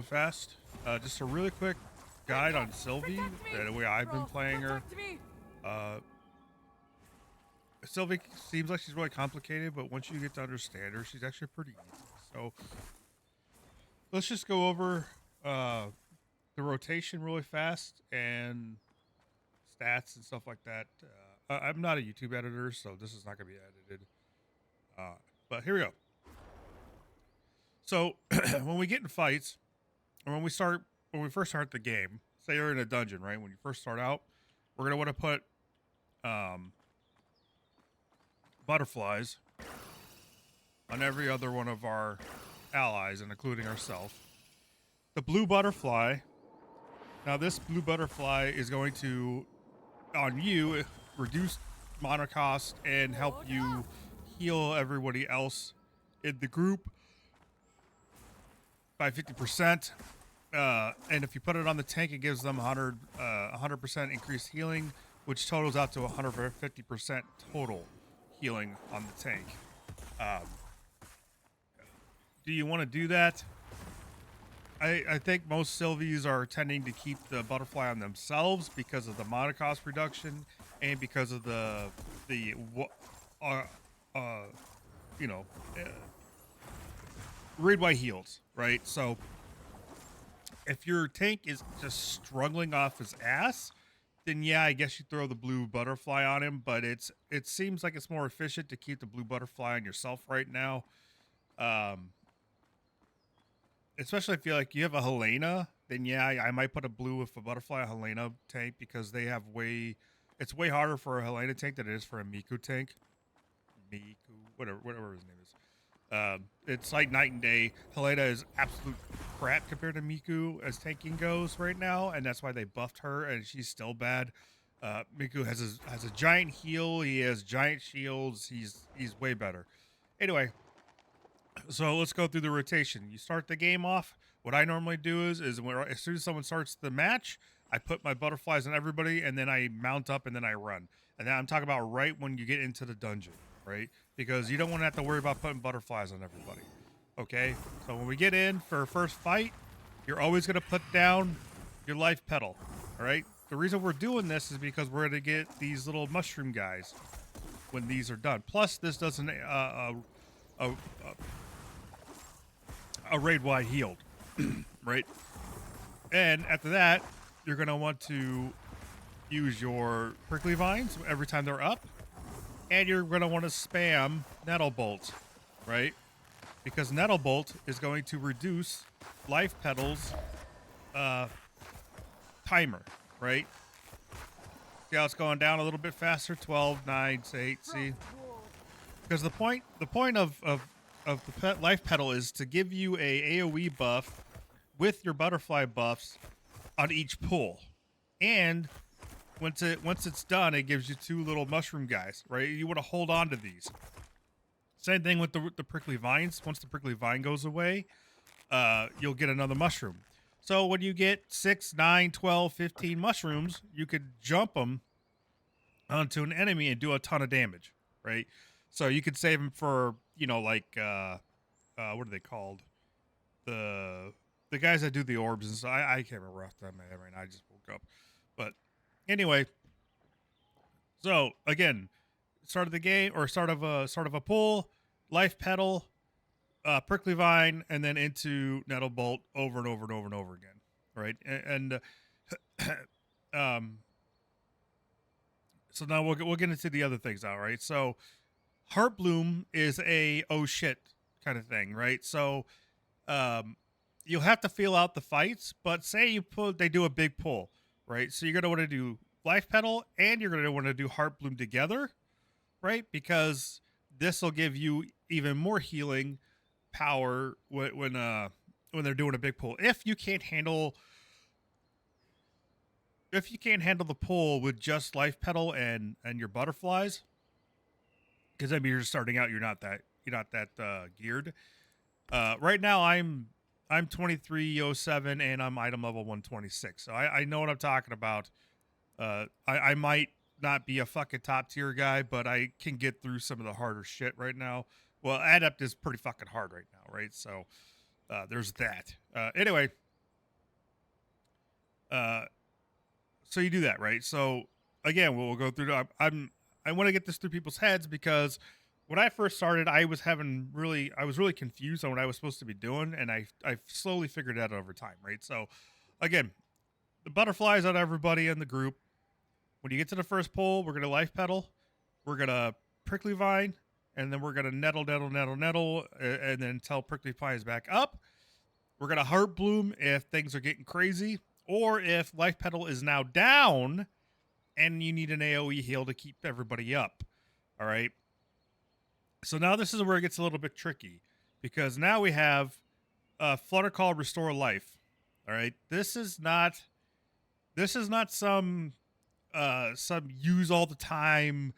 Fast. Just a really quick guide on Sylvie, the way I've been playing her. Uh, Sylvie seems like she's really complicated, but once you get to understand her, she's actually pretty easy. So let's just go over the rotation really fast and stats and stuff like that. I'm not a YouTube editor, so this is not going to be edited. But here we go. So when we get in fights, or when we first start the game, say you're in a dungeon, right? When you first start out, we're gonna want to put butterflies on every other one of our allies, and including ourselves. The blue butterfly. Now, this blue butterfly is going to, on you, reduce mana cost and help you heal everybody else in the group by 50%. And if you put it on the tank, it gives them 100% increased healing, which totals out to 150% total healing on the tank. Do you want to do that? I think most Sylvies are tending to keep the butterfly on themselves because of the mana cost reduction and because of the read white heals, right? So if your tank is just struggling off his ass, then yeah, I guess you throw the blue butterfly on him. But it seems like it's more efficient to keep the blue butterfly on yourself right now. Especially if you have a Helena, then yeah, I might put a blue with a butterfly Helena tank because they have it's way harder for a Helena tank than it is for a Miku tank. Miku, whatever his name is. It's like night and day. Helena is absolute crap compared to Miku as tanking goes right now, and that's why they buffed her, and she's still bad. Miku has a giant heal. He has giant shields. He's way better. Anyway, so let's go through the rotation. You start the game off. What I normally do is as soon as someone starts the match, I put my butterflies on everybody, and then I mount up, and then I run. And then I'm talking about right when you get into the dungeon, right? Because you don't want to have to worry about putting butterflies on everybody. Okay? So when we get in for a first fight, you're always going to put down your life pedal, all right? The reason we're doing this is because we're going to get these little mushroom guys when these are done. Plus, this doesn't a raid wide healed, right? And after that, you're going to want to use your prickly vines every time they're up, and you're going to want to spam nettle bolt, right? Because nettle bolt is going to reduce life pedals timer, right? See how it's going down a little bit faster? 12, 9, 8, see? Because the point of the life pedal is to give you a AoE buff with your butterfly buffs on each pull, and once it's done, it gives you 2 little mushroom guys, right? You want to hold on to these. Same thing with the prickly vines. Once the prickly vine goes away, you'll get another mushroom. So when you get 6, 9, 12, 15 mushrooms, you could jump them onto an enemy and do a ton of damage, right? So you could save them for, what are they called? The guys that do the orbs, and so I can't remember off the top of my head right now. I just woke up. But anyway, so again, start of the game or start of a pull, life pedal, prickly vine, and then into nettle bolt over and over and over and over again, right? And so now we'll get into the other things now, right? So Heart Bloom is a oh shit kind of thing, right? So you'll have to feel out the fights, but say they do a big pull, right? So you're gonna want to do life pedal and you're gonna want to do Heart Bloom together, right? Because this will give you even more healing power when they're doing a big pull. If you can't handle the pull with just life pedal and your butterflies, because I mean you're starting out, you're not that geared. Right now I'm 2307 and I'm item level 126, so I know what I'm talking about. I might not be a fucking top tier guy, but I can get through some of the harder shit right now. Well, Adept is pretty fucking hard right now, right? So there's that. Anyway, Uh, so you do that, right? So again, we'll go through. I want to get this through people's heads because when I first started, I was really confused on what I was supposed to be doing, and I slowly figured it out over time, right? So again, the butterflies on everybody in the group. When you get to the first pole, we're gonna life pedal, we're gonna prickly vine, and then we're gonna nettle, and then until prickly vine is back up. We're gonna heart bloom if things are getting crazy, or if life pedal is now down and you need an AoE heal to keep everybody up. All right. So now this is where it gets a little bit tricky because now we have Flutter Call Restore Life. All right. This is not some use all the time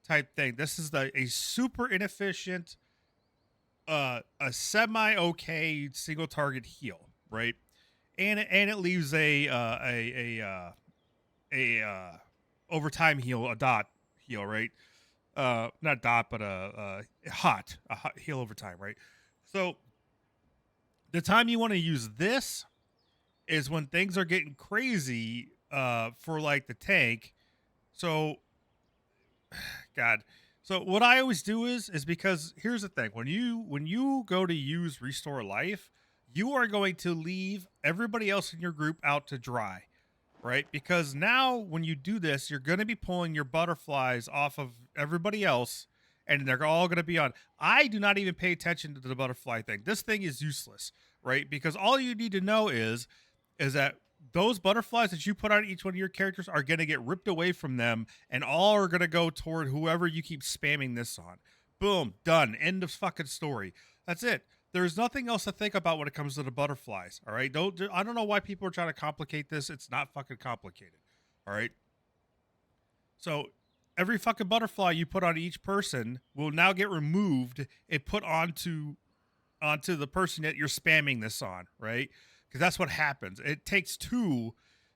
type thing. This is a super inefficient a semi okay single target heal, right? And it leaves a overtime heal, a dot heal, right? Not dot, but a hot heal over time, right? So the time you want to use this is when things are getting crazy for like the tank. So God. So what I always do is because here's the thing. When you go to use restore life, you are going to leave everybody else in your group out to dry, right? Because now when you do this, you're going to be pulling your butterflies off of everybody else and they're all going to be on. I do not even pay attention to the butterfly thing. This thing is useless, right? Because all you need to know is that those butterflies that you put on each one of your characters are going to get ripped away from them and all are going to go toward whoever you keep spamming this on. Boom, done. End of fucking story. That's it. There's nothing else to think about when it comes to the butterflies. All right. I don't know why people are trying to complicate this. It's not fucking complicated. All right. So every fucking butterfly you put on each person will now get removed and put onto the person that you're spamming this on, right? Because that's what happens. It takes two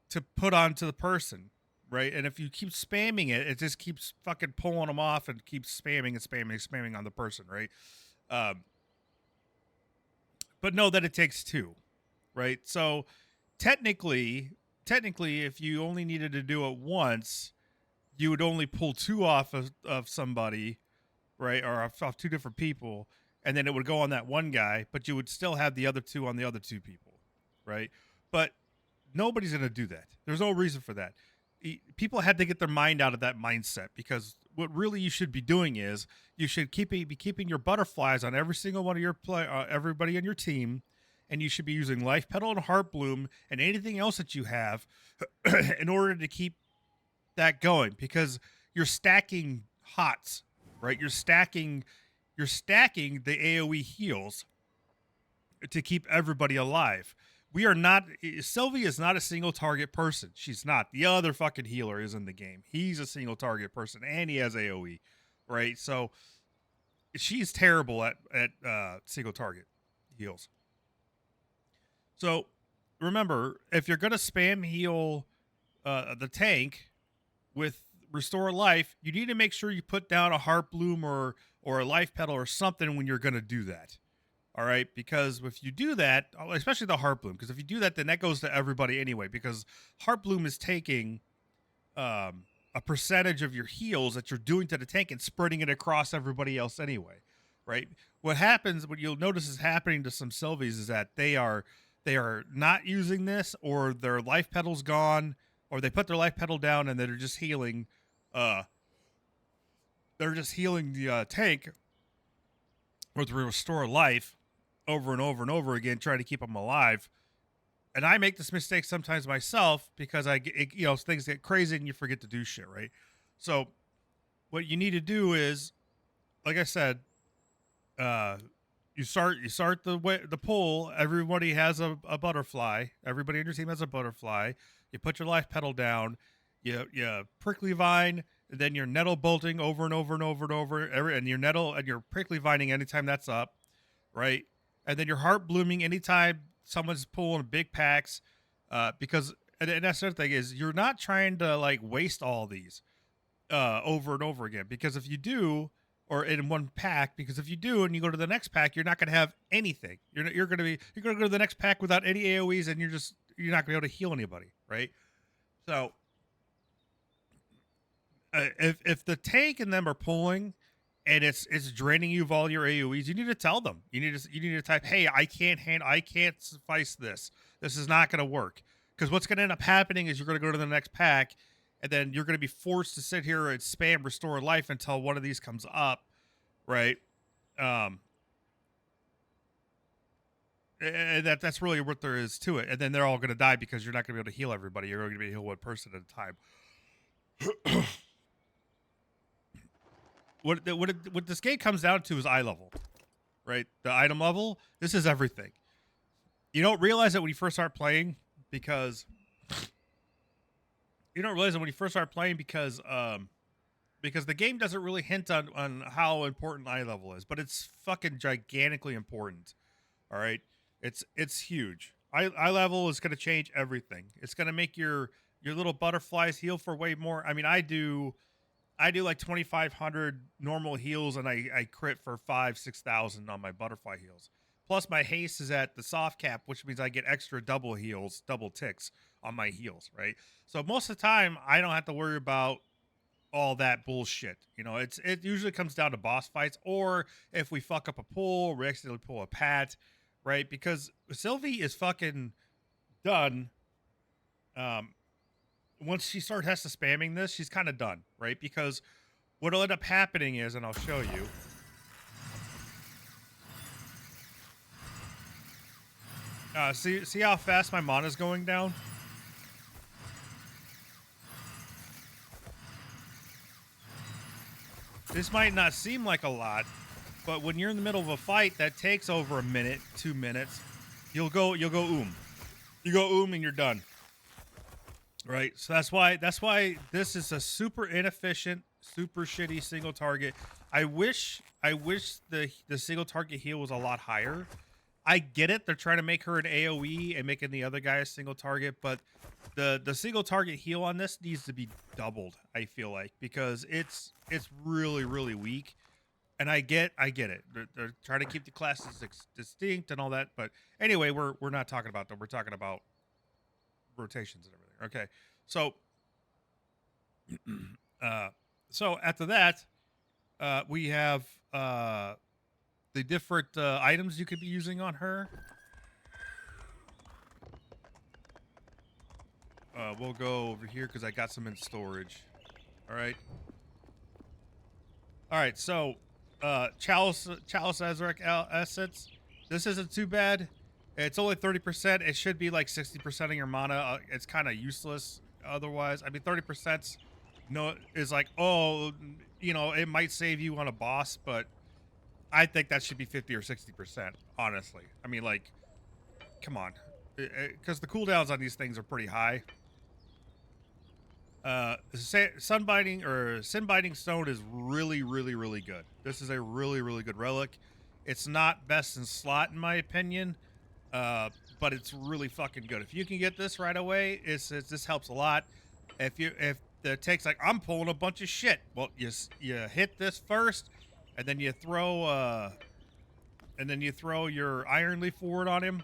to put onto the person, right? And if you keep spamming it, it just keeps fucking pulling them off and keeps spamming and spamming and spamming on the person, right? But know that it takes two, right? So technically, if you only needed to do it once, you would only pull two off of somebody, right? Or off two different people, and then it would go on that one guy, but you would still have the other two on the other two people, right? But nobody's going to do that. There's no reason for that. People had to get their mind out of that mindset because what really you should be doing is you should be keeping your butterflies on every single one of your everybody on your team, and you should be using life petal and heart bloom and anything else that you have in order to keep that going because you're stacking hots, right? You're stacking the AoE heals to keep everybody alive. We are not. Sylvie is not a single target person. She's not. The other fucking healer is in the game. He's a single target person, and he has AOE, right? So she's terrible at single target heals. So remember, if you're gonna spam heal the tank with restore life, you need to make sure you put down a heart bloom or a life petal or something when you're gonna do that. All right, because if you do that, especially the heart bloom, because if you do that, then that goes to everybody anyway. Because heart bloom is taking a percentage of your heals that you're doing to the tank and spreading it across everybody else anyway, right? What you'll notice is happening to some Sylvies is that they are not using this, or their life petal's gone, or they put their life petal down and they're just healing. They're just healing the tank with restore life over and over and over again, trying to keep them alive. And I make this mistake sometimes myself because things get crazy and you forget to do shit, right? So what you need to do is, like I said, you start the pull. Everybody has a butterfly. Everybody on your team has a butterfly. You put your life petal down. You prickly vine. And then you're nettle bolting over and over and over and over. And you're nettle and you're prickly vining anytime that's up, right? And then your heart blooming anytime someone's pulling big packs, because and that's the other thing is you're not trying to like waste all these over and over again, because if you do, or in one pack, because if you do and you go to the next pack, you're not going to have anything. You're going to go to the next pack without any AoEs, and you're not going to be able to heal anybody, right? So if the tank and them are pulling and it's draining you of all your AoEs, you need to tell them. You need to type, hey, I can't suffice this. This is not going to work. Because what's going to end up happening is you're going to go to the next pack, and then you're going to be forced to sit here and spam restore life until one of these comes up, right? Um, and that's really what there is to it. And then they're all going to die because you're not going to be able to heal everybody. You're going to be able to heal one person at a time. What this game comes down to is eye level, right? The item level. This is everything. You don't realize it when you first start playing because because the game doesn't really hint on how important eye level is, but it's fucking gigantically important. All right, it's huge. Eye level is going to change everything. It's going to make your little butterflies heal for way more. I mean, I do like 2,500 normal heals, and I crit for 6,000 on my butterfly heals. Plus, my haste is at the soft cap, which means I get extra double heals, double ticks on my heals, right? So most of the time, I don't have to worry about all that bullshit. You know, it usually comes down to boss fights, or if we fuck up a pull, we accidentally pull a pat, right? Because Sylvie is fucking done. Once she has to spamming this, she's kind of done, right? Because what'll end up happening is, and I'll show you. See how fast my mana's going down? This might not seem like a lot, but when you're in the middle of a fight that takes over a minute, 2 minutes, you'll go You go and you're done. Right? So that's why this is a super inefficient, super shitty single target. I wish the single target heal was a lot higher. I get it. They're trying to make her an AoE and making the other guy a single target, but the single target heal on this needs to be doubled, I feel like, because it's really, really weak. And I get it. They're trying to keep the classes distinct and all that, but anyway, we're not talking about that. We're talking about rotations and everything. Okay. So so after that, we have the different items you could be using on her. We'll go over here because I got some in storage. All right. So Chalice Azrek assets. This isn't too bad. It's only 30%. It should be like 60% of your mana. It's kind of useless otherwise. I mean, 30% is like, oh, you know, it might save you on a boss, but I think that should be 50 or 60%, honestly. I mean, like, come on. Because the cooldowns on these things are pretty high. Sunbinding or Sinbinding Stone is really, really, really good. This is a really, really good relic. It's not best in slot, in my opinion, but it's really fucking good. If you can get this right away, this helps a lot. If the take's like, I'm pulling a bunch of shit, well, you hit this first, and then you throw your Iron Leaf forward on him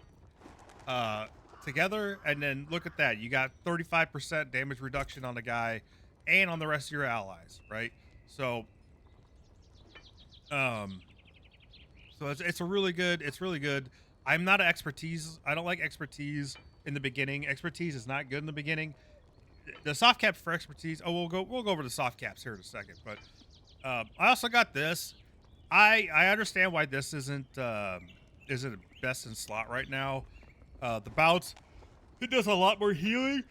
together, and then look at that. You got 35% damage reduction on the guy and on the rest of your allies, right? So it's really good. I'm not an expertise. I don't like expertise in the beginning. Expertise is not good in the beginning. The soft caps for expertise. Oh, we'll go over the soft caps here in a second, but I also got this. I understand why this isn't best in slot right now. The bouts, it does a lot more healing,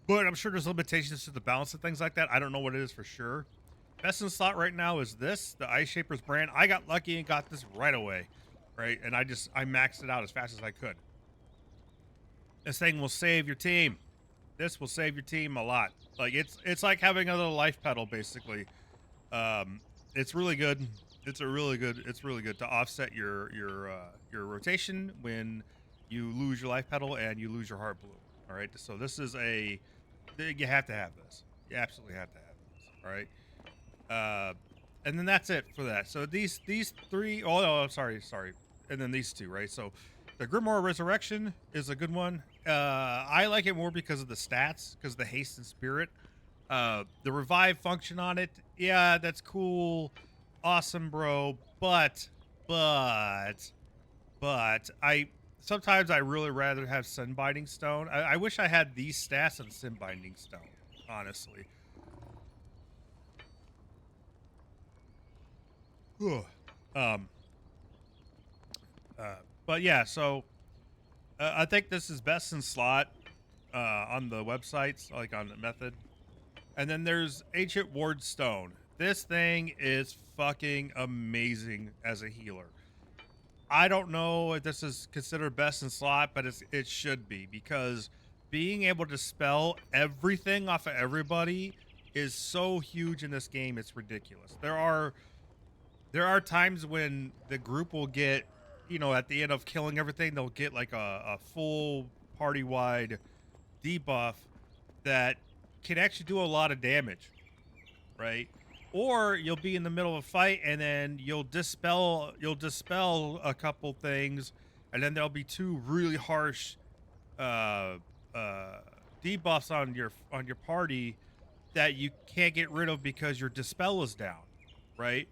but I'm sure there's limitations to the balance and things like that. I don't know what it is for sure. Best in slot right now is this, the Ice Shaper's brand. I got lucky and got this right away, right? And I maxed it out as fast as I could. This thing will save your team. This will save your team a lot. Like it's like having another life pedal, basically. It's really good. It's really good to offset your rotation when you lose your life pedal and you lose your heart blue. All right. So this is you have to have this. You absolutely have to have this. All right. And then that's it for that. So these three. Oh, sorry. And then these two. Right. So The Grimoire Resurrection is a good one. I like it more because of the stats, because of the haste and spirit. The revive function on it, yeah, that's cool, awesome, bro. But I sometimes I really rather have Sun Binding Stone. I wish I had these stats on Sun Binding Stone, honestly. Ugh. Um. But yeah, so I think this is best in slot on the websites, like on the method. And then there's Ancient Ward Stone. This thing is fucking amazing as a healer. I don't know if this is considered best in slot, but it should be, because being able to spell everything off of everybody is so huge in this game. It's ridiculous. There are times when the group will get, at the end of killing everything, they'll get like a full party wide debuff that can actually do a lot of damage, right? Or you'll be in the middle of a fight and then you'll dispel a couple things, and then there'll be two really harsh uh debuffs on your party that you can't get rid of because your dispel is down, right?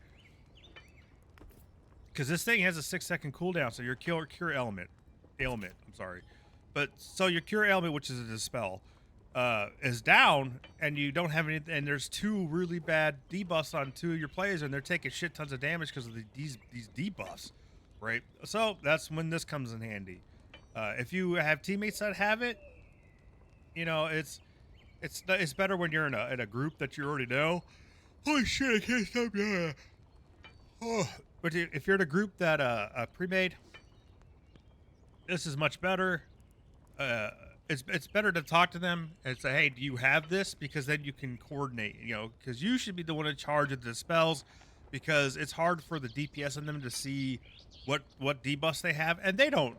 Because this thing has a 6-second cooldown, so your cure ailment, I'm sorry, but so your cure ailment, which is a dispel, is down, and you don't have any, and there's two really bad debuffs on two of your players, and they're taking shit tons of damage because of these debuffs, right? So that's when this comes in handy. If you have teammates that have it, it's better when you're in a group that you already know. Holy shit, I can't stop. Yeah. Oh. But if you're in a group that pre-made, this is much better. It's better to talk to them and say, hey, do you have this? Because then you can coordinate, because you should be the one in charge of the spells, because it's hard for the DPS in them to see what debuffs they have, and they don't.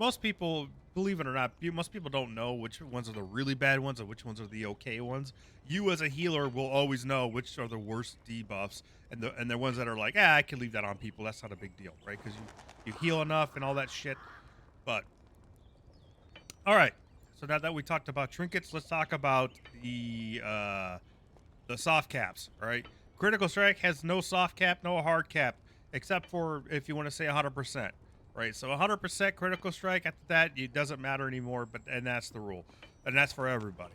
Most people, believe it or not, most people don't know which ones are the really bad ones and which ones are the okay ones. You as a healer will always know which are the worst debuffs, and the ones that are like, I can leave that on people. That's not a big deal, right? Because you heal enough and all that shit. But all right. So now that we talked about trinkets, let's talk about the soft caps. All right. Critical strike has no soft cap, no hard cap, except for if you want to say 100%. Right. So 100% critical strike. After that, it doesn't matter anymore. And that's the rule, and that's for everybody.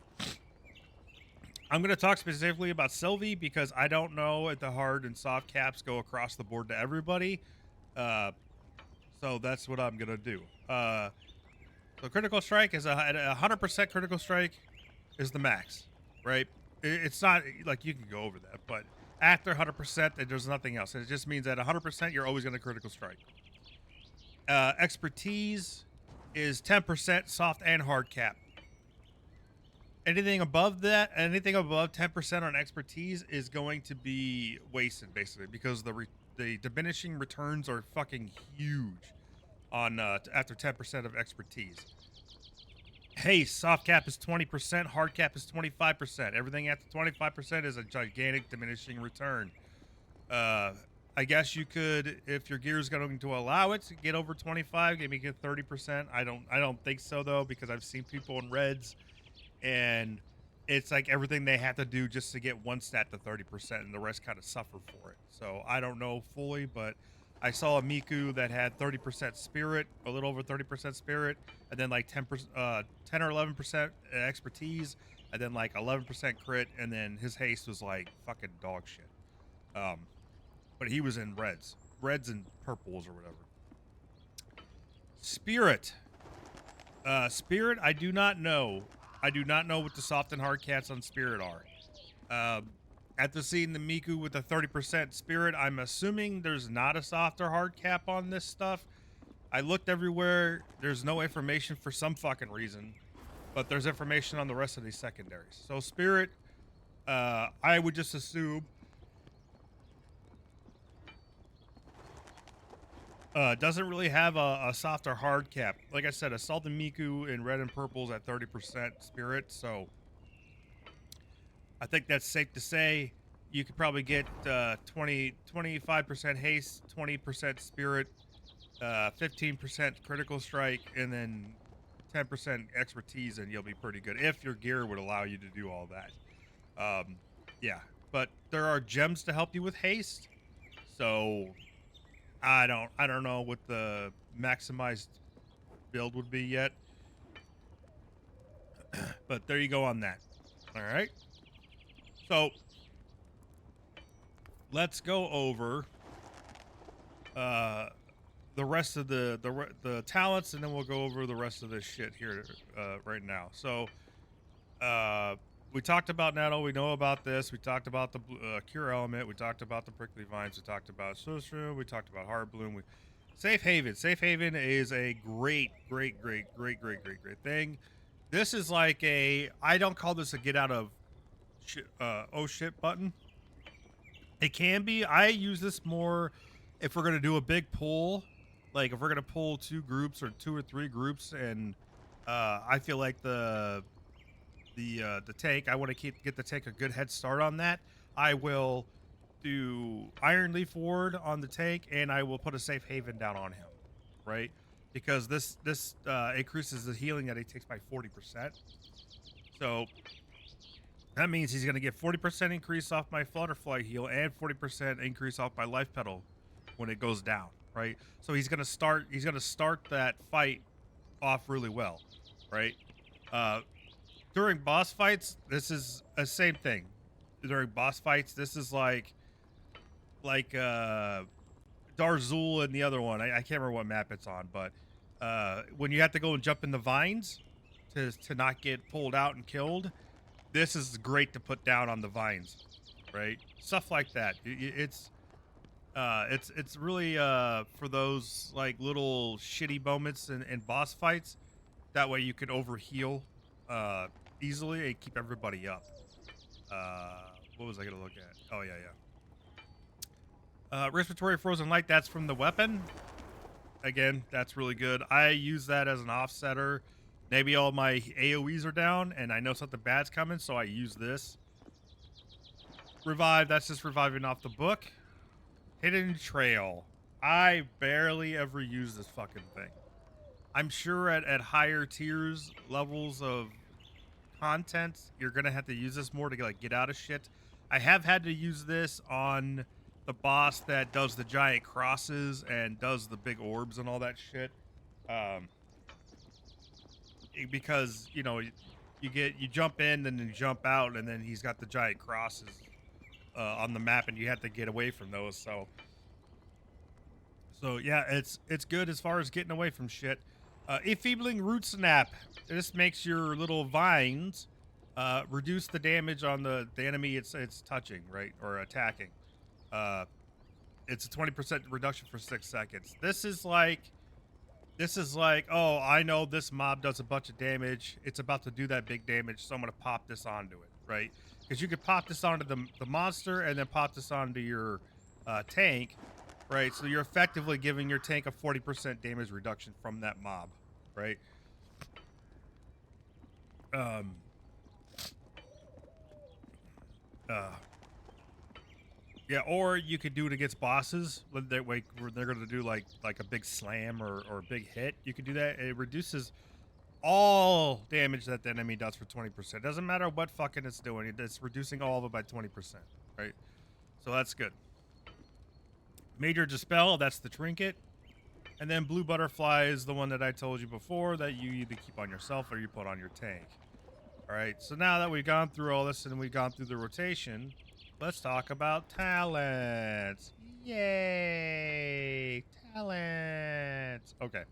I'm going to talk specifically about Sylvie because I don't know if the hard and soft caps go across the board to everybody. So that's what I'm going to do. So critical strike is 100% critical strike is the max, right? It's not like you can go over that, but after 100%, there's nothing else. It just means that 100%, you're always going to critical strike. Expertise is 10% soft and hard cap. Anything above that, anything above 10% on expertise is going to be wasted, basically, because the diminishing returns are fucking huge on after 10% of expertise. Hey, soft cap is 20%, hard cap is 25%. Everything after 25% is a gigantic diminishing return. I guess you could, if your gear is going to allow it, to get over 25, maybe get 30%. I don't think so though, because I've seen people in reds, and it's like everything they have to do just to get one stat to 30%, and the rest kind of suffer for it. So I don't know fully, but I saw a Miku that had 30% spirit, a little over 30% spirit, and then like 10 or 11% expertise, and then like 11% crit, and then his haste was like fucking dog shit. But he was in reds and purples or whatever. Spirit. Spirit, I do not know. I do not know what the soft and hard caps on Spirit are. After seeing the Miku with the 30% Spirit, I'm assuming there's not a soft or hard cap on this stuff. I looked everywhere. There's no information for some fucking reason, but there's information on the rest of these secondaries. So Spirit, I would just assume doesn't really have a soft or hard cap. Like I said, Assault and Miku in red and purples at 30% Spirit, so I think that's safe to say. You could probably get 25% haste, 20% spirit, 15% critical strike, and then 10% expertise, and you'll be pretty good if your gear would allow you to do all that. Yeah, but there are gems to help you with haste. So I don't know what the maximized build would be yet, but there you go on that. All right. So let's go over uh the rest of the talents, and then we'll go over the rest of this shit here right now. So uh we talked about nettle, we know about this, we talked about the cure element, we talked about the prickly vines, we talked about sorcerer, we talked about hard bloom, safe haven is a great thing. This is like I don't call this a get out of oh shit button. It can be. I use this more if we're gonna do a big pull, like if we're gonna pull two groups or two or three groups, and I feel like the tank. I want to get the tank a good head start on that. I will do Iron Leaf Ward on the tank, and I will put a safe haven down on him, right? Because this increases the healing that he takes by 40%. So that means he's going to get 40% increase off my Flutterfly heal and 40% increase off my life pedal when it goes down, right? So he's going to start that fight off really well, right? During boss fights, this is the same thing. During boss fights, this is like Darzul and the other one. I can't remember what map it's on, but when you have to go and jump in the vines to not get pulled out and killed, this is great to put down on the vines, right? Stuff like that. It's really for those like little shitty moments in boss fights. That way you can overheal easily and keep everybody up. What was I gonna look at? Oh yeah. Respiratory frozen light. That's from the weapon. Again, that's really good. I use that as an offsetter. Maybe all my AoEs are down and I know something bad's coming, so I use this. Revive, that's just reviving off the book. Hidden Trail. I barely ever use this fucking thing. I'm sure at higher tiers, levels of content, you're going to have to use this more to like get out of shit. I have had to use this on the boss that does the giant crosses and does the big orbs and all that shit. Because you know you jump in and then you jump out, and then he's got the giant crosses on the map, and you have to get away from those. So yeah, it's good as far as getting away from shit. Enfeebling root snap. This makes your little vines reduce the damage on the enemy it's touching, right, or attacking. It's a 20% reduction for 6 seconds. This is like, oh, I know this mob does a bunch of damage. It's about to do that big damage, so I'm going to pop this onto it, right? Because you could pop this onto the monster and then pop this onto your tank, right? So you're effectively giving your tank a 40% damage reduction from that mob, right? Yeah, or you could do it against bosses. That way, they're going to do like a big slam or a big hit. You could do that. It reduces all damage that the enemy does for 20%. Doesn't matter what fucking it's doing. It's reducing all of it by 20%, right? So that's good. Major Dispel, that's the trinket. And then Blue Butterfly is the one that I told you before that you either keep on yourself or you put on your tank. All right, so now that we've gone through all this and we've gone through the rotation, let's talk about talents. Yay! Talents. Okay.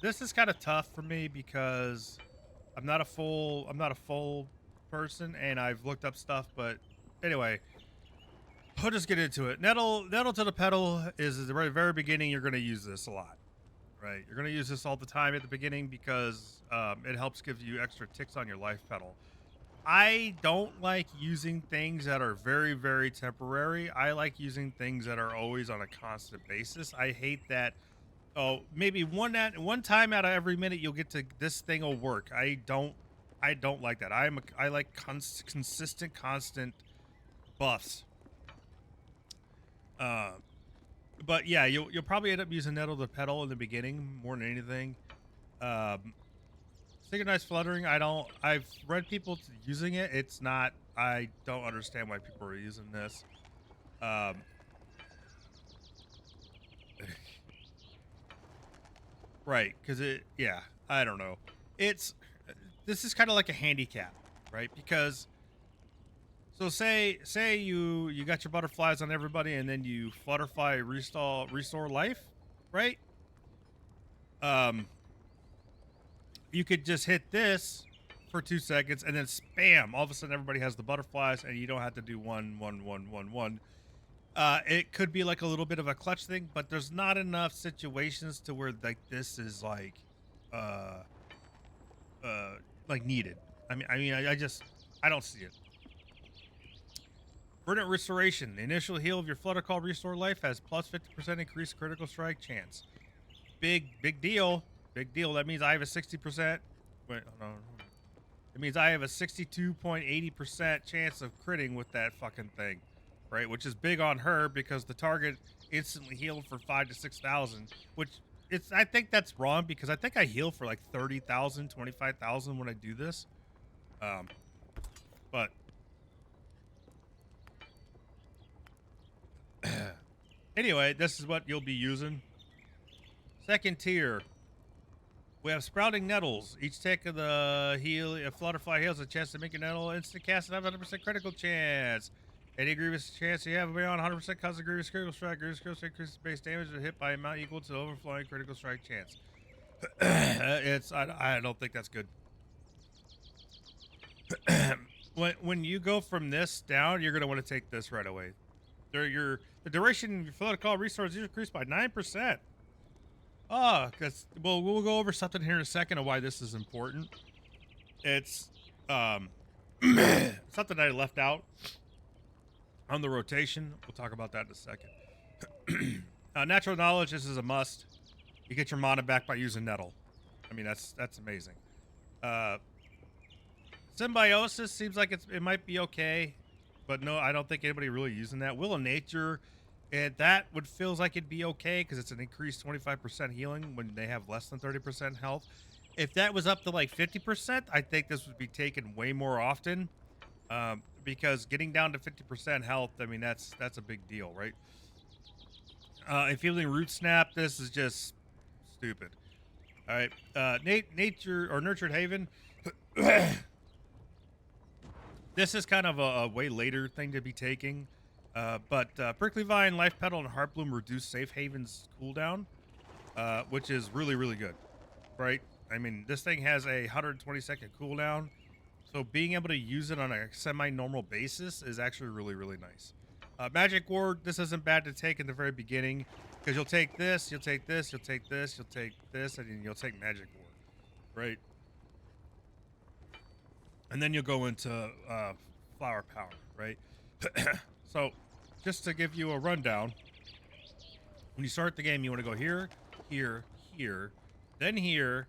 This is kind of tough for me because I'm not a full person, and I've looked up stuff, but anyway, I'll just get into it. Nettle to the pedal is at the very, very beginning. You're going to use this a lot, right? You're going to use this all the time at the beginning because it helps give you extra ticks on your life pedal. I don't like using things that are very, very temporary. I like using things that are always on a constant basis. I hate that. Oh, maybe one time out of every minute you'll get to this thing will work. I don't I don't like that. I like consistent, constant buffs. But yeah, you'll probably end up using Nettle the Petal in the beginning more than anything. Synchronized fluttering, I've read people using it. It's not, I don't understand why people are using this. Right, because I don't know. This is kind of like a handicap, right? Because so say you got your butterflies on everybody, and then you flutterfly restore life, right? Um, you could just hit this for 2 seconds, and then spam. All of a sudden, everybody has the butterflies, and you don't have to do one. It could be like a little bit of a clutch thing, but there's not enough situations to where like this is uh, like needed. I don't see it. Verdant Restoration. The initial heal of your Flutter Call Restore Life has plus 50% increased critical strike chance. Big deal. Big deal. That means I have a 60%. Wait, no. It means I have a 62.80% chance of critting with that fucking thing, right? Which is big on her because the target instantly healed for 5,000 to 6,000. Which I think that's wrong because I think I heal for like 30,000, 25,000 when I do this. But anyway, this is what you'll be using. Second tier. We have Sprouting Nettles. Each tick of the Flutterfly heals a chance to make a nettle instant cast and have 100% critical chance. Any grievous chance you have beyond 100% cause a grievous critical strike. Grievous critical strike increases base damage and hit by amount equal to the overflowing critical strike chance. I don't think that's good. When you go from this down, you're gonna want to take this right away. The duration of your Flutter Call resource is increased by 9%. Oh, because we'll go over something here in a second of why this is important. It's something I left out on the rotation. We'll talk about that in a second. Natural knowledge. This is a must. You get your mana back by using Nettle. I mean, that's amazing. Symbiosis seems like it might be okay, but no, I don't think anybody really using that. Will of Nature. And that feels like it'd be okay because it's an increased 25% healing when they have less than 30% health. If that was up to like 50%, I think this would be taken way more often. Because getting down to 50% health, I mean that's a big deal, right? If using Root Snap, this is just stupid. All right, Nature or Nurtured Haven. This is kind of a way later thing to be taking. But Prickly Vine, Life Petal, and Heart Bloom reduce Safe Haven's cooldown, which is really, really good, right? I mean, this thing has a 120-second cooldown, so being able to use it on a semi-normal basis is actually really, really nice. Magic Ward, this isn't bad to take in the very beginning, because you'll take this, you'll take this, you'll take this, you'll take this, and then you'll take Magic Ward, right? And then you'll go into Flower Power, right? So, just to give you a rundown, when you start the game, you want to go here, here, here, then here,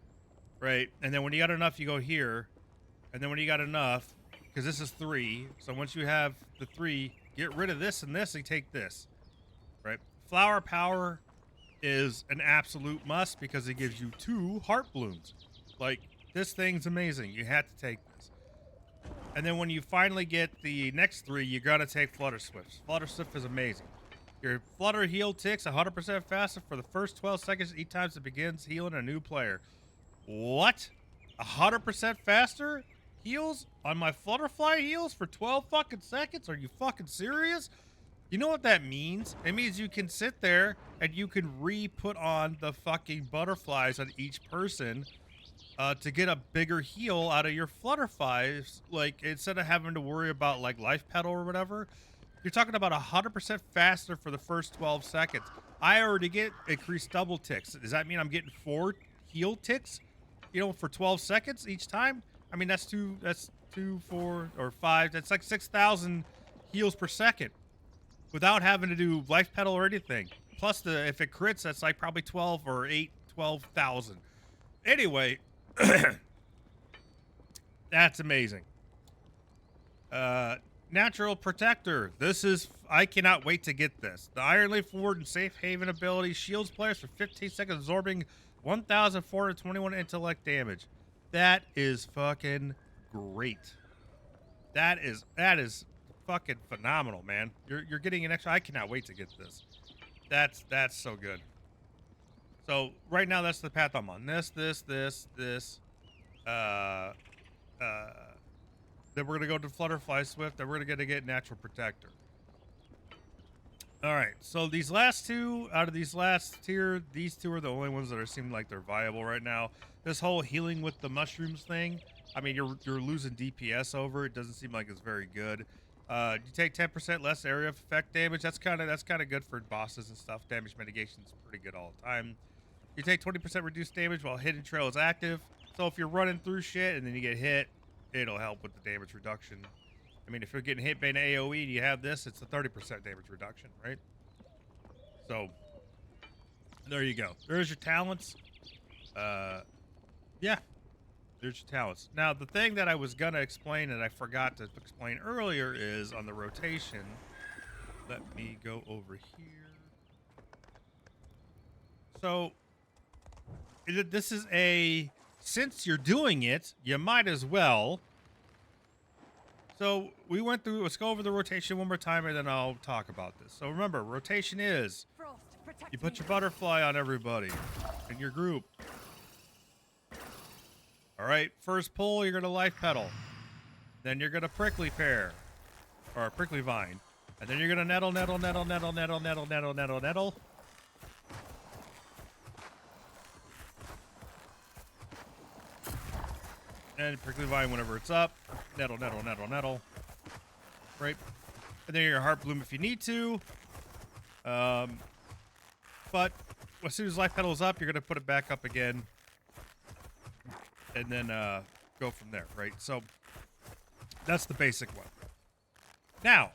right? And then when you got enough, you go here. And then when you got enough, because this is 3, so once you have the 3, get rid of this and this and take this, right? Flower Power is an absolute must because it gives you 2 Heart Blooms. Like, this thing's amazing. You have to take this. And then when you finally get the next 3, you're going to take Flutter Swifts. Flutter Swift is amazing. Your Flutter heal ticks 100% faster for the first 12 seconds each time it begins healing a new player. What? 100% faster heals on my Flutterfly heals for 12 fucking seconds? Are you fucking serious? You know what that means? It means you can sit there and you can re-put on the fucking butterflies on each person to get a bigger heal out of your Flutterflies, like instead of having to worry about like Life Petal or whatever. You're talking about 100% faster for the first 12 seconds. I already get increased double ticks. Does that mean I'm getting 4 heal ticks, for 12 seconds each time? I mean, that's 2, 4, or 5. That's like 6,000 heals per second without having to do Life Petal or anything. Plus, if it crits, that's like probably 12 or 12,000. Anyway, That's amazing. Natural Protector. This is... I cannot wait to get this. The Iron Leaf Ward and Safe Haven ability shields players for 15 seconds, absorbing 1,421 intellect damage. That is fucking great. That is fucking phenomenal, man. You're getting an extra... I cannot wait to get this. That's so good. So right now that's the path I'm on. This. Then we're gonna go to Flutterfly Swift. Then we're gonna get Natural Protector. All right. So these last two out of these last tier, these two are the only ones that are seeming like they're viable right now. This whole healing with the mushrooms thing. I mean, you're losing DPS over. It doesn't seem like it's very good. You take 10% less area of effect damage. That's kind of good for bosses and stuff. Damage mitigation is pretty good all the time. You take 20% reduced damage while Hidden Trail is active. So if you're running through shit and then you get hit, it'll help with the damage reduction. I mean, if you're getting hit by an AoE and you have this, it's a 30% damage reduction, right? So there you go. There's your talents. Yeah. There's your talents. Now, the thing that I was going to explain and I forgot to explain earlier is on the rotation. Let me go over here. So, this is a... Since you're doing it, you might as well. So, we went through... Let's go over the rotation one more time and then I'll talk about this. So, remember, rotation is... You put your butterfly on everybody in your group. All right, first pull, you're going to life petal. Then you're going to prickly pear. Or prickly vine. And then you're going to nettle. And prickly vine whenever it's up. Nettle. Right? And then your heart bloom if you need to. But as soon as life petal is up, you're going to put it back up again. And then go from there, right? So that's the basic one. Now,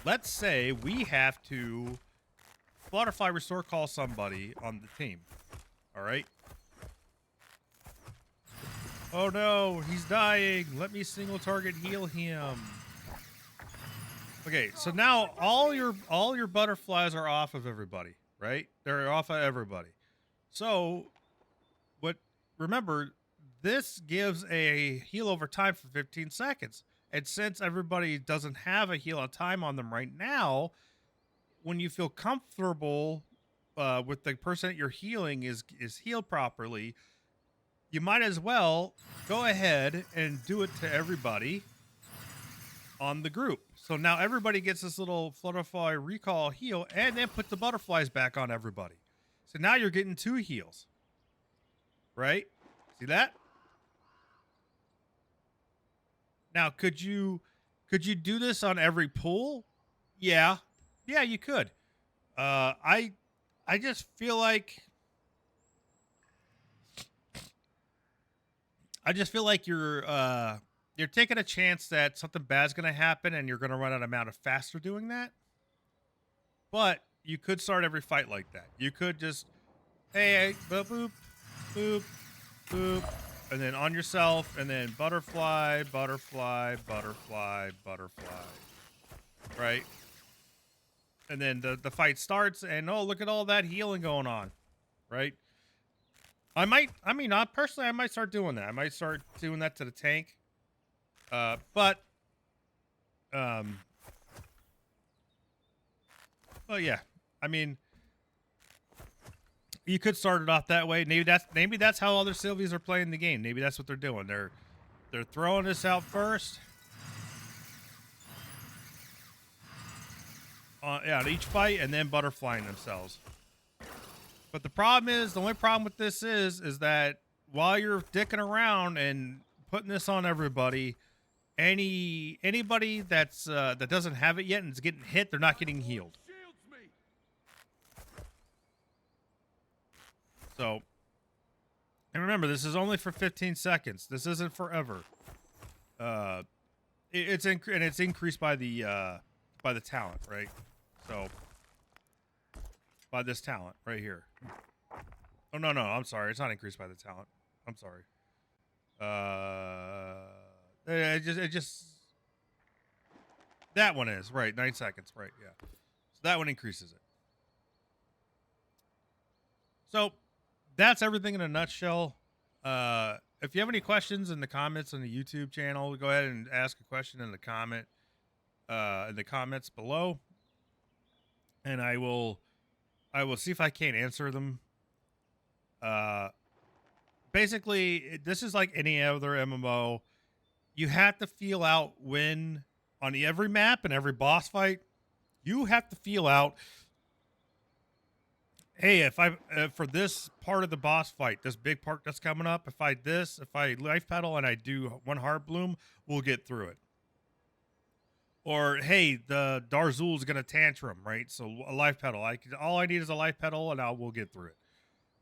let's say we have to Flutterfly Restore call somebody on the team. All right? Oh no, he's dying. Let me single target heal him. Okay, so now all your butterflies are off of everybody, right? They're off of everybody. So, remember, this gives a heal over time for 15 seconds. And since everybody doesn't have a heal on time on them right now, when you feel comfortable with the person that you're healing is healed properly, you might as well go ahead and do it to everybody on the group. So now everybody gets this little Flutterfly recall heal and then put the butterflies back on everybody. So now you're getting 2 heals. Right? See that? Now, could you do this on every pool? Yeah. Yeah, you could. I just feel like you're taking a chance that something bad's going to happen and you're going to run out of mana faster doing that. But you could start every fight like that. You could just, hey, boop, boop, boop, boop, and then on yourself, and then butterfly, right? And then the fight starts, and oh, look at all that healing going on, right? I might start doing that. I might start doing that to the tank. But yeah, I mean, you could start it off that way. Maybe that's how other Sylvies are playing the game. Maybe that's what they're doing. They're throwing this out first. On each fight, and then butterflying themselves. But the only problem with this is that while you're dicking around and putting this on everybody, anybody that's that doesn't have it yet and is getting hit, they're not getting healed. So, and remember, this is only for 15 seconds. This isn't forever. It's increased by the talent, right? So, by this talent right here. Oh no, I'm sorry. It's not increased by the talent. I'm sorry. It just that one is right. 9 seconds, right? Yeah. So that one increases it. So that's everything in a nutshell. If you have any questions in the comments on the YouTube channel, go ahead and ask a question in the comments below, and I will see if I can't answer them. Basically, this is like any other MMO. You have to feel out when on every map and every boss fight. You have to feel out. Hey, if I for this part of the boss fight, this big part that's coming up, if I life pedal and I do one heart bloom, we'll get through it. Or hey, the Darzul's gonna tantrum, right? So a life pedal. All I need is a life pedal, and we'll get through it,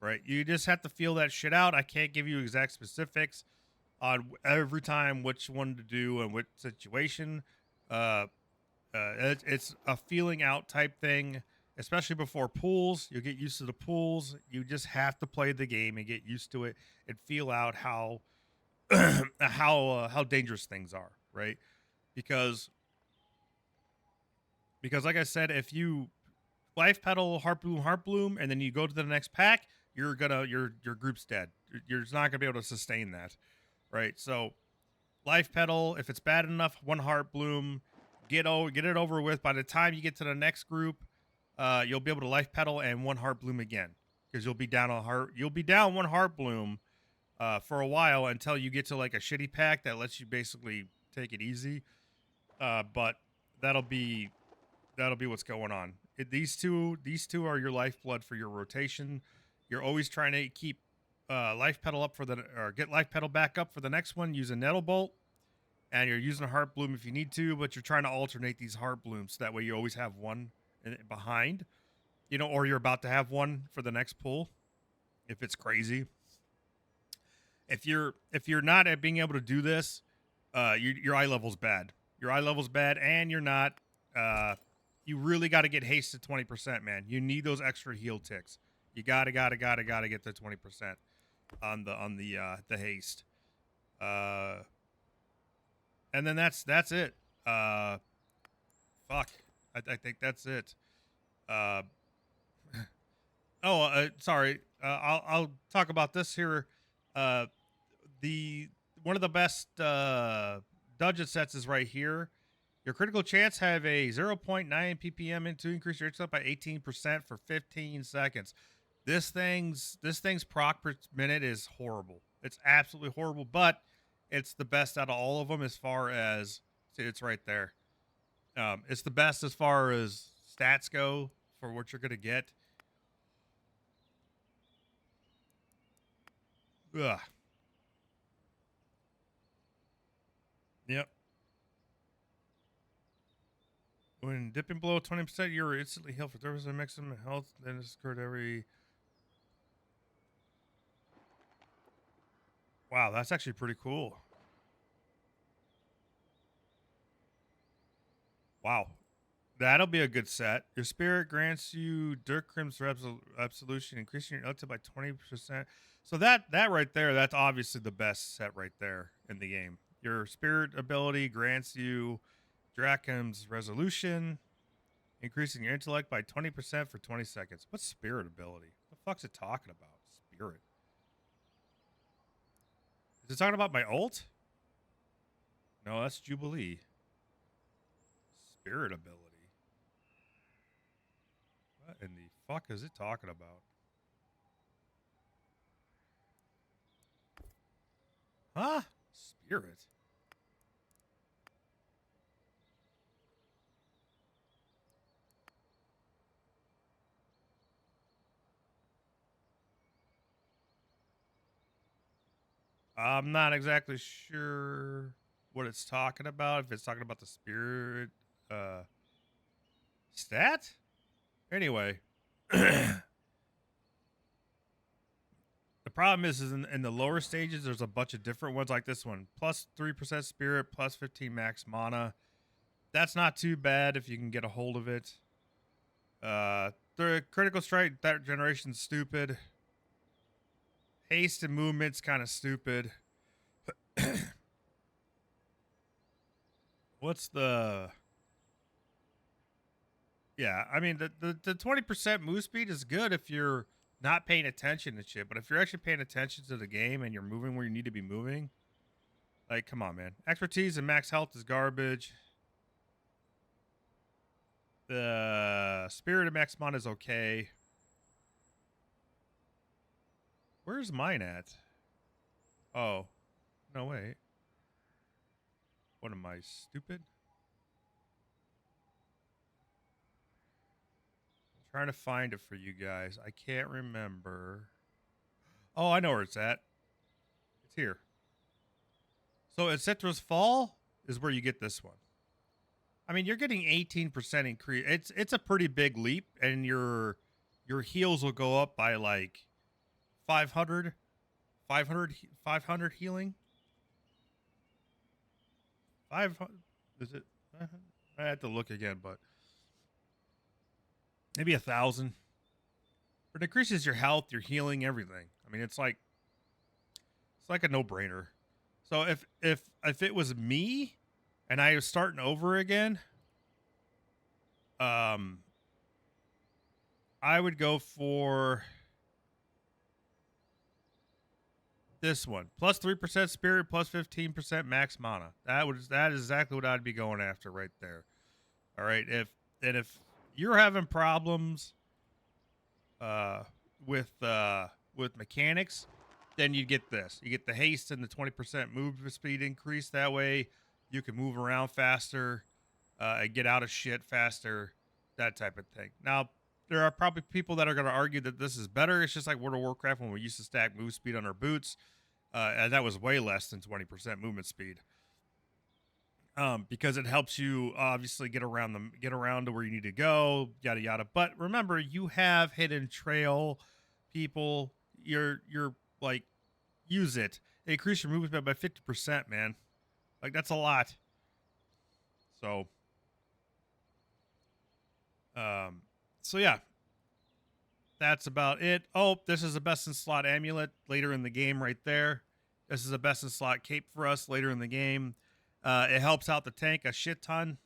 right? You just have to feel that shit out. I can't give you exact specifics on every time which one to do and which situation. It's a feeling out type thing, especially before pools. You'll get used to the pools. You just have to play the game and get used to it and feel out how how dangerous things are, right? Because like I said, if you life pedal heart bloom, and then you go to the next pack, your group's dead. You're just not gonna be able to sustain that, right? So life pedal, if it's bad enough, one heart bloom, get it over with. By the time you get to the next group, you'll be able to life pedal and one heart bloom again, because you'll be down one heart bloom for a while until you get to like a shitty pack that lets you basically take it easy. But that'll be what's going on. These two are your lifeblood for your rotation. You're always trying to keep life pedal up or get life pedal back up for the next one. Use a nettle bolt, and you're using a heart bloom if you need to, but you're trying to alternate these heart blooms. So that way you always have one behind, or you're about to have one for the next pull. If it's crazy, if you're not at being able to do this, your eye level's bad. Your eye level's bad, and you're not. You really got to get haste to 20%, man. You need those extra heal ticks. You gotta get to 20% on the haste. And then that's it. Fuck. I think that's it. Sorry. I'll talk about this here. The one of the best dungeon sets is right here. Your critical chance have a 0.9 ppm into increase your hit by 18% for 15 seconds. This thing's proc per minute is horrible. It's absolutely horrible, but it's the best out of all of them as far as, see, it's right there. It's the best as far as stats go for what you're gonna get. Ugh. Yep. When dipping below 20%, you're instantly healed for 30% maximum health. Then it's occurred every. Wow, that's actually pretty cool. Wow. That'll be a good set. Your spirit grants you Dirkrim's absolution, increasing your ultimate by 20%. So that right there, that's obviously the best set right there in the game. Your spirit ability grants you Drakham's resolution, increasing your intellect by 20% for 20 seconds. What's spirit ability? What the fuck's it talking about? Spirit. Is it talking about my ult? No, that's Jubilee. Spirit ability. What in the fuck is it talking about? Huh? Spirit. I'm not exactly sure what it's talking about. If it's talking about the spirit stat? Anyway. The problem is in the lower stages, there's a bunch of different ones like this one. Plus 3% spirit, plus 15 max mana. That's not too bad if you can get a hold of it. The critical strike, that generation's stupid. Haste and movement's kind of stupid. What's the... Yeah, I mean, the 20% move speed is good if you're not paying attention to shit. But if you're actually paying attention to the game and you're moving where you need to be moving, like, come on, man. Expertise and max health is garbage. The Spirit of Max Mana is okay. Where's mine at? Oh, no, wait. What am I, stupid? I'm trying to find it for you guys. I can't remember. Oh, I know where it's at. It's here. So at Citrus Fall is where you get this one. I mean, you're getting 18% increase. It's a pretty big leap, and your heals will go up by like 500 healing. 500 is it? I had to look again, but maybe 1,000. It increases your health, your healing, everything. I mean, it's like a no-brainer. So if it was me and I was starting over again, I would go for this one. Plus 3% spirit, plus 15% max mana. That is exactly what I'd be going after right there. All right. If you're having problems with mechanics, then you get this. You get the haste and the 20% move speed increase. That way you can move around faster and get out of shit faster, that type of thing. Now, there are probably people that are going to argue that this is better. It's just like World of Warcraft when we used to stack move speed on our boots. And that was way less than 20% movement speed. Because it helps you obviously get around to where you need to go, yada yada. But remember, you have hidden trail people. You're like, use it. Increase your movement by 50%, man. Like, that's a lot. So, yeah, that's about it. Oh, this is a best in slot amulet later in the game, right there. This is a best in slot cape for us later in the game. It helps out the tank a shit ton.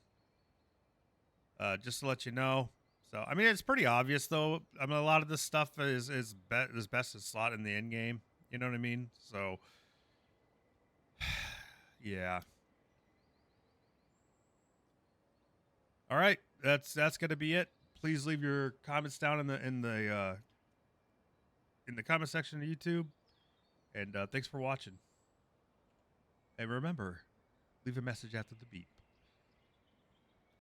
Just to let you know. So, I mean, it's pretty obvious, though. I mean, a lot of this stuff is best in slot in the end game. You know what I mean? So, yeah. All right, that's gonna be it. Please leave your comments down in the comment section of YouTube, and thanks for watching. And remember, leave a message after the beep.